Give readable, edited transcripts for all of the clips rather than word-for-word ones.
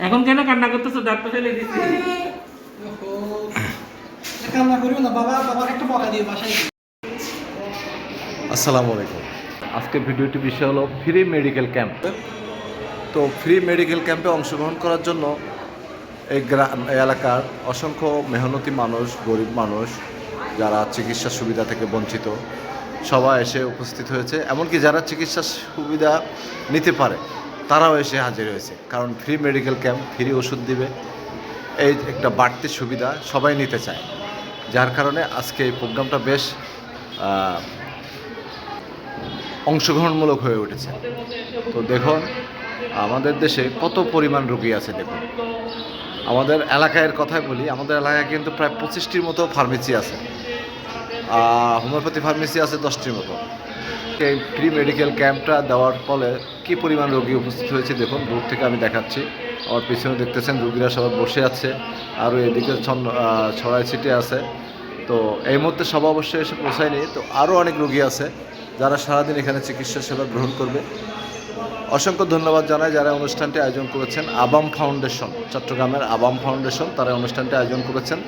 এখন কেন কান্না করতেছো? দাঁত তো ফেলে দিছি। ওহো, কান্না করিও না বাবা, বাবার একটা বকা দিও বাসায় গিয়ে। আসসালামু আলাইকুম। আজকের ভিডিওটি বিষয় হলো ফ্রি মেডিকেল ক্যাম্প। তো ফ্রি মেডিকেল ক্যাম্পে অংশগ্রহণ করার জন্য এই এলাকার অসংখ্য মেহনতি মানুষ, গরিব মানুষ, যারা চিকিৎসা সুবিধা থেকে বঞ্চিত, সবাই এসে উপস্থিত হয়েছে। এমনকি যারা চিকিৎসা সুবিধা নিতে পারে তারাও এসে হাজির হয়েছে, কারণ ফ্রি মেডিকেল ক্যাম্প, ফ্রি ওষুধ দিবে, এই একটা বাড়তি সুবিধা সবাই নিতে চায়। যার কারণে আজকে এই প্রোগ্রামটা বেশ অংশগ্রহণমূলক হয়ে উঠেছে। তো দেখুন আমাদের দেশে কত পরিমাণ রোগী আছে। দেখুন আমাদের এলাকার কথাই বলি, আমাদের এলাকায় কিন্তু প্রায় 25টির মতো ফার্মেসি আছে, হোমিওপ্যাথি ফার্মেসি আছে 10টির মতো। এই ফ্রি মেডিকেল ক্যাম্পটা দেওয়ার ফলে কী পরিমাণ রোগী উপস্থিত হয়েছে দেখুন, দূর থেকে আমি দেখাচ্ছি। আমার পিছনে দেখতেছেন রোগীরা সবাই বসে আছে, আরও এদিকে ছড়াই ছিটে আছে। তো এই মুহূর্তে সব অবশ্যই এসে পৌঁছায়নি, তো আরও অনেক রোগী আছে যারা সারাদিন এখানে চিকিৎসা সেবা গ্রহণ করবে। অসংখ্য ধন্যবাদ জানাই যারা অনুষ্ঠানটি আয়োজন করেছেন। আবাম ফাউন্ডেশন, চট্টগ্রামের আবাম ফাউন্ডেশন, তারা অনুষ্ঠানটি আয়োজন করেছেন।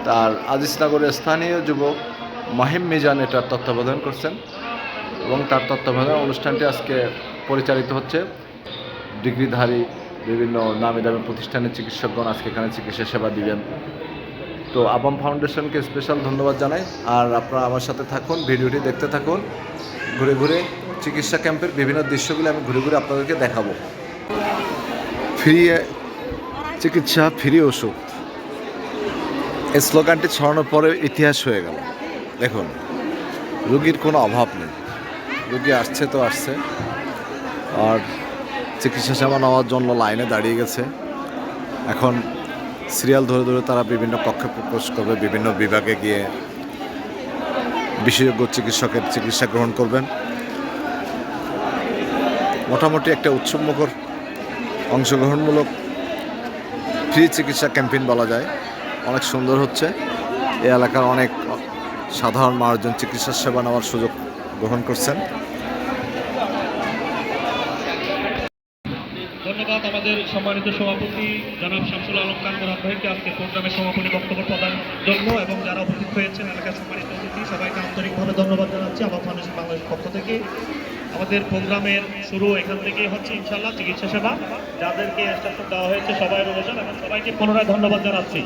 তার আজিজনগরের স্থানীয় যুবক মাহিম মিজান এটার তত্ত্বাবধান করছেন, এবং তার তত্ত্বাবধানে অনুষ্ঠানটি আজকে পরিচালিত হচ্ছে। ডিগ্রিধারী বিভিন্ন নামি দামি প্রতিষ্ঠানের চিকিৎসকগণ আজকে এখানে চিকিৎসা সেবা দিবেন। তো আবাম ফাউন্ডেশনকে স্পেশাল ধন্যবাদ জানাই। আর আপনারা আমার সাথে থাকুন, ভিডিওটি দেখতে থাকুন। ঘুরে ঘুরে চিকিৎসা ক্যাম্পের বিভিন্ন দৃশ্যগুলো আমি ঘুরে ঘুরে আপনাদেরকে দেখাবো। ফ্রি চিকিৎসা, ফ্রি ওষুধ, এই স্লোগানটি ছড়ানোর পরে ইতিহাস হয়ে গেল। দেখুন রুগীর কোনো অভাব নেই, রুগী আসছে তো আসছে, আর চিকিৎসা সেবা নেওয়ার জন্য লাইনে দাঁড়িয়ে গেছে। এখন সিরিয়াল ধরে ধরে তারা বিভিন্ন কক্ষে প্রবেশ করবে, বিভিন্ন বিভাগে গিয়ে বিশেষজ্ঞ চিকিৎসকের চিকিৎসা গ্রহণ করবেন। মোটামুটি একটা উৎসবমুখর অংশগ্রহণমূলক ফ্রি চিকিৎসা ক্যাম্পেইন বলা যায়। অনেক সুন্দর হচ্ছে। এই এলাকার অনেক সাধারণ মানুষজন চিকিৎসা সেবা নেওয়ার সুযোগ গ্রহণ করছেন। ধন্যবাদ আমাদের সম্মানিত সভাপতি জনাব শামসুল আলম খান মুরাদ ভাইকে আজকে প্রোগ্রামের সমাপনী বক্তব্য প্রদানের জন্য, এবং যারা উপস্থিত হয়েছেন এলাকার সম্মানিত অতিথি সবাইকে আন্তরিকভাবে ধন্যবাদ জানাচ্ছি আমার ফাউন্ডেশন বাংলাদেশের পক্ষ থেকে। আমাদের প্রোগ্রামের শুরু এখান থেকেই হচ্ছে ইনশাআল্লাহ। চিকিৎসা সেবা যাদেরকে ইনস্ট্রাকশন দেওয়া হয়েছে সবাই রয়েছেন, এবং সবাইকে পুনরায় ধন্যবাদ জানাচ্ছি।